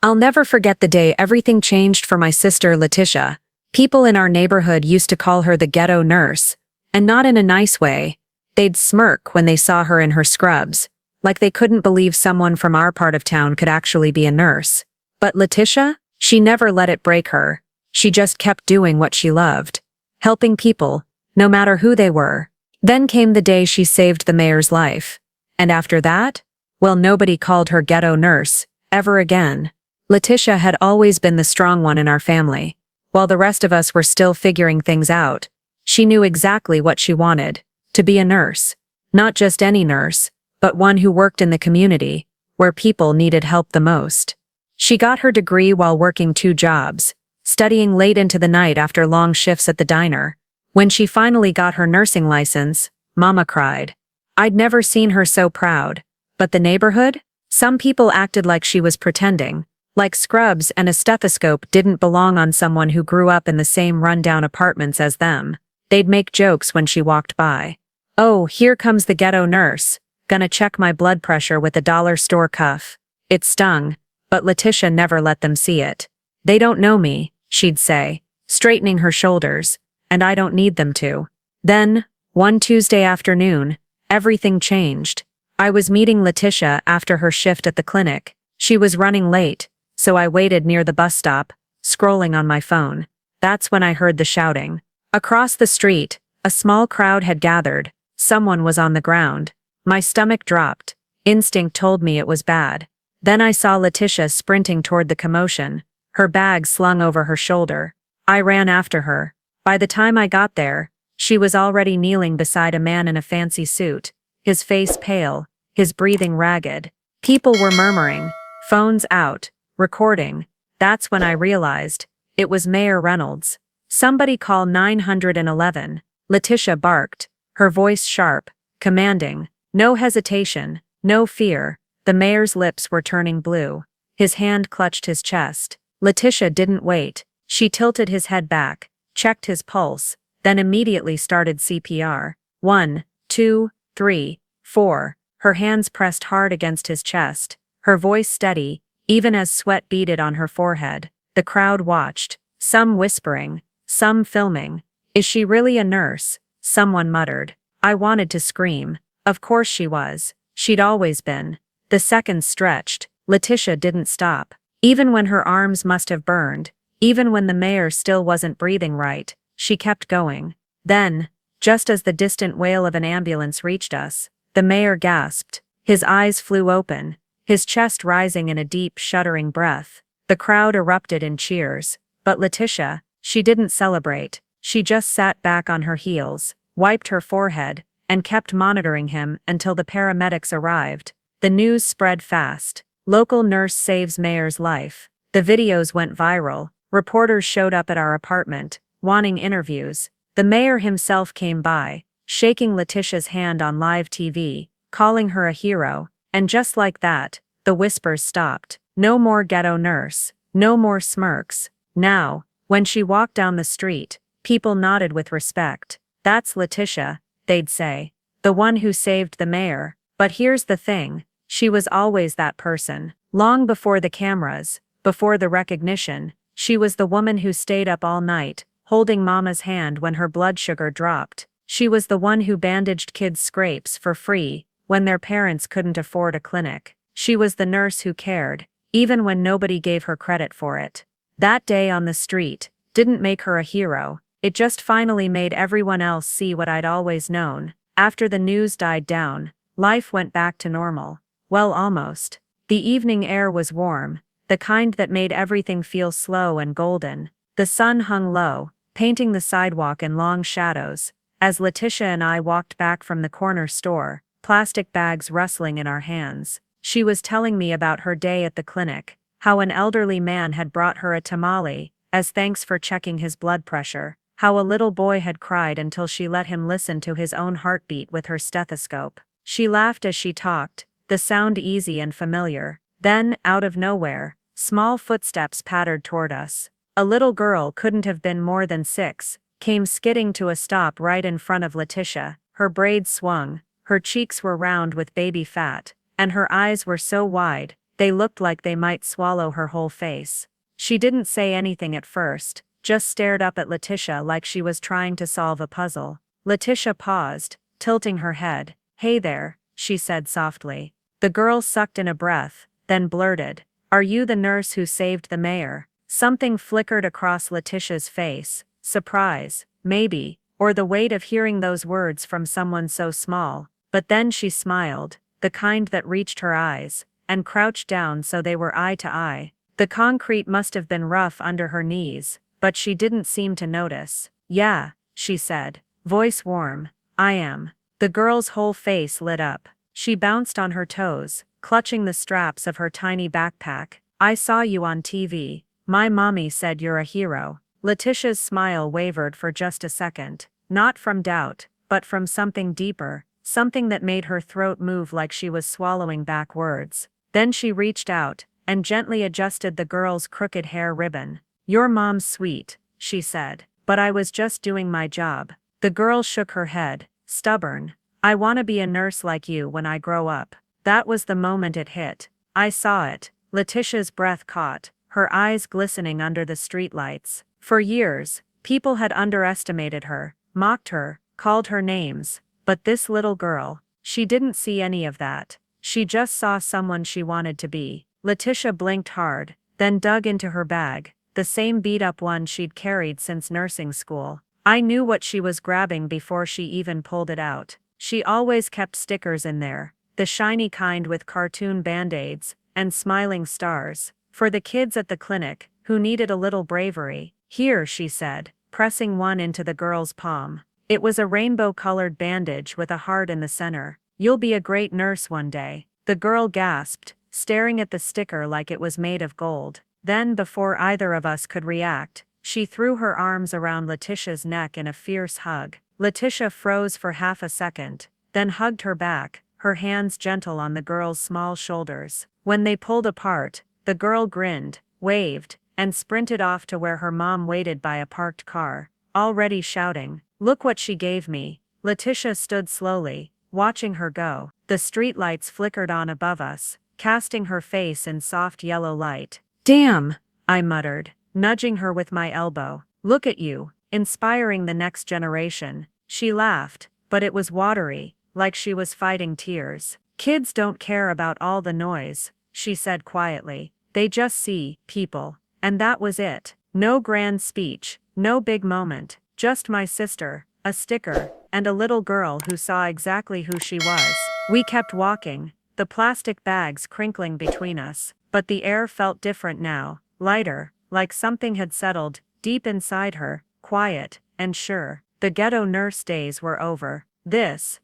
I'll never forget the day everything changed for my sister Leticia. People in our neighborhood used to call her the Ghetto Nurse, and not in a nice way. They'd smirk when they saw her in her scrubs, like they couldn't believe someone from our part of town could actually be a nurse. But Leticia? She never let it break her. She just kept doing what she loved, helping people, no matter who they were. Then came the day she saved the mayor's life. And after that? Well, nobody called her Ghetto Nurse, ever again. Leticia had always been the strong one in our family. While the rest of us were still figuring things out, she knew exactly what she wanted: to be a nurse. Not just any nurse, but one who worked in the community, where people needed help the most. She got her degree while working 2 jobs, studying late into the night after long shifts at the diner. When she finally got her nursing license, Mama cried. I'd never seen her so proud. But the neighborhood? Some people acted like she was pretending, like scrubs and a stethoscope didn't belong on someone who grew up in the same rundown apartments as them. They'd make jokes when she walked by. Oh, here comes the Ghetto Nurse, gonna check my blood pressure with a dollar store cuff. It stung, but Leticia never let them see it. They don't know me, she'd say, straightening her shoulders, and I don't need them to. Then, one Tuesday afternoon, everything changed. I was meeting Leticia after her shift at the clinic. She was running late, so I waited near the bus stop, scrolling on my phone. That's when I heard the shouting. Across the street, a small crowd had gathered. Someone was on the ground. My stomach dropped. Instinct told me it was bad. Then I saw Leticia sprinting toward the commotion, her bag slung over her shoulder. I ran after her. By the time I got there, she was already kneeling beside a man in a fancy suit, his face pale, his breathing ragged. People were murmuring, phones out, recording. That's when I realized it was Mayor Reynolds. Somebody call 911. Leticia barked, her voice sharp, commanding. No hesitation, no fear. The mayor's lips were turning blue. His hand clutched his chest. Leticia didn't wait. She tilted his head back, checked his pulse, then immediately started CPR. 1, 2, 3, 4. Her hands pressed hard against his chest, her voice steady, even as sweat beaded on her forehead. The crowd watched, some whispering, some filming. Is she really a nurse? Someone muttered. I wanted to scream. Of course she was. She'd always been. The seconds stretched. Leticia didn't stop. Even when her arms must have burned, even when the mayor still wasn't breathing right, she kept going. Then, just as the distant wail of an ambulance reached us, the mayor gasped. His eyes flew open, his chest rising in a deep, shuddering breath. The crowd erupted in cheers. But Leticia, she didn't celebrate. She just sat back on her heels, wiped her forehead, and kept monitoring him until the paramedics arrived. The news spread fast. Local nurse saves mayor's life. The videos went viral. Reporters showed up at our apartment, wanting interviews. The mayor himself came by, shaking Leticia's hand on live TV, calling her a hero. And just like that, the whispers stopped. No more Ghetto Nurse. No more smirks. Now, when she walked down the street, people nodded with respect. That's Leticia, they'd say. The one who saved the mayor. But here's the thing. She was always that person. Long before the cameras, before the recognition, she was the woman who stayed up all night, holding Mama's hand when her blood sugar dropped. She was the one who bandaged kids' scrapes for free when their parents couldn't afford a clinic. She was the nurse who cared, even when nobody gave her credit for it. That day on the street didn't make her a hero. It just finally made everyone else see what I'd always known. After the news died down, life went back to normal. Well, almost. The evening air was warm, the kind that made everything feel slow and golden. The sun hung low, painting the sidewalk in long shadows. As Leticia and I walked back from the corner store, plastic bags rustling in our hands, she was telling me about her day at the clinic, how an elderly man had brought her a tamale, as thanks for checking his blood pressure, how a little boy had cried until she let him listen to his own heartbeat with her stethoscope. She laughed as she talked, the sound easy and familiar. Then, out of nowhere, small footsteps pattered toward us. A little girl, couldn't have been more than 6, came skidding to a stop right in front of Leticia. Her braids swung, her cheeks were round with baby fat, and her eyes were so wide, They looked like they might swallow her whole face. She didn't say anything at first, just stared up at Leticia like she was trying to solve a puzzle. Leticia paused, tilting her head. "Hey there," she said softly. The girl sucked in a breath, then blurted, "Are you the nurse who saved the mayor?" Something flickered across Leticia's face. Surprise, maybe, or the weight of hearing those words from someone so small. But then she smiled, the kind that reached her eyes, and crouched down so they were eye to eye. The concrete must have been rough under her knees, but she didn't seem to notice. "Yeah," she said, voice warm. "I am." The girl's whole face lit up. She bounced on her toes, clutching the straps of her tiny backpack. "I saw you on TV. My mommy said you're a hero." Leticia's smile wavered for just a second, not from doubt, but from something deeper, something that made her throat move like she was swallowing back words. Then she reached out, and gently adjusted the girl's crooked hair ribbon. "Your mom's sweet," she said, "but I was just doing my job." The girl shook her head, stubborn. "I want to be a nurse like you when I grow up." That was the moment it hit. I saw it. Leticia's breath caught, her eyes glistening under the streetlights. For years, people had underestimated her, mocked her, called her names. But this little girl, she didn't see any of that. She just saw someone she wanted to be. Leticia blinked hard, then dug into her bag, the same beat-up one she'd carried since nursing school. I knew what she was grabbing before she even pulled it out. She always kept stickers in there, the shiny kind with cartoon band-aids and smiling stars, for the kids at the clinic, who needed a little bravery. "Here," she said, pressing one into the girl's palm. It was a rainbow-colored bandage with a heart in the center. "You'll be a great nurse one day." The girl gasped, staring at the sticker like it was made of gold. Then, before either of us could react, she threw her arms around Leticia's neck in a fierce hug. Leticia froze for half a second, then hugged her back, her hands gentle on the girl's small shoulders. When they pulled apart, the girl grinned, waved, and sprinted off to where her mom waited by a parked car, already shouting, "Look what she gave me." Leticia stood slowly, watching her go. The streetlights flickered on above us, casting her face in soft yellow light. "Damn," I muttered, nudging her with my elbow. "Look at you, inspiring the next generation." She laughed, but it was watery, like she was fighting tears. "Kids don't care about all the noise," she said quietly. "They just see people." And that was it. No grand speech, no big moment, just my sister, a sticker, and a little girl who saw exactly who she was. We kept walking, the plastic bags crinkling between us, but the air felt different now, lighter, like something had settled deep inside her, quiet and sure. The ghetto nurse days were over. This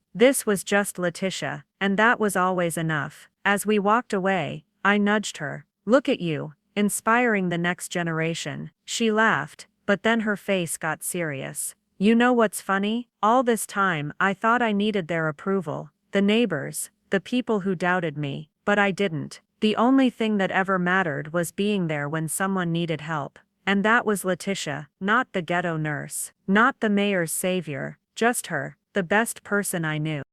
was just Leticia, and that was always enough. As we walked away, I nudged her. "Look at you, inspiring the next generation." She laughed, but then her face got serious. "You know what's funny? All this time I thought I needed their approval. The neighbors, the people who doubted me, but I didn't. The only thing that ever mattered was being there when someone needed help. And that was Leticia, not the ghetto nurse, not the mayor's savior, just her, the best person I knew."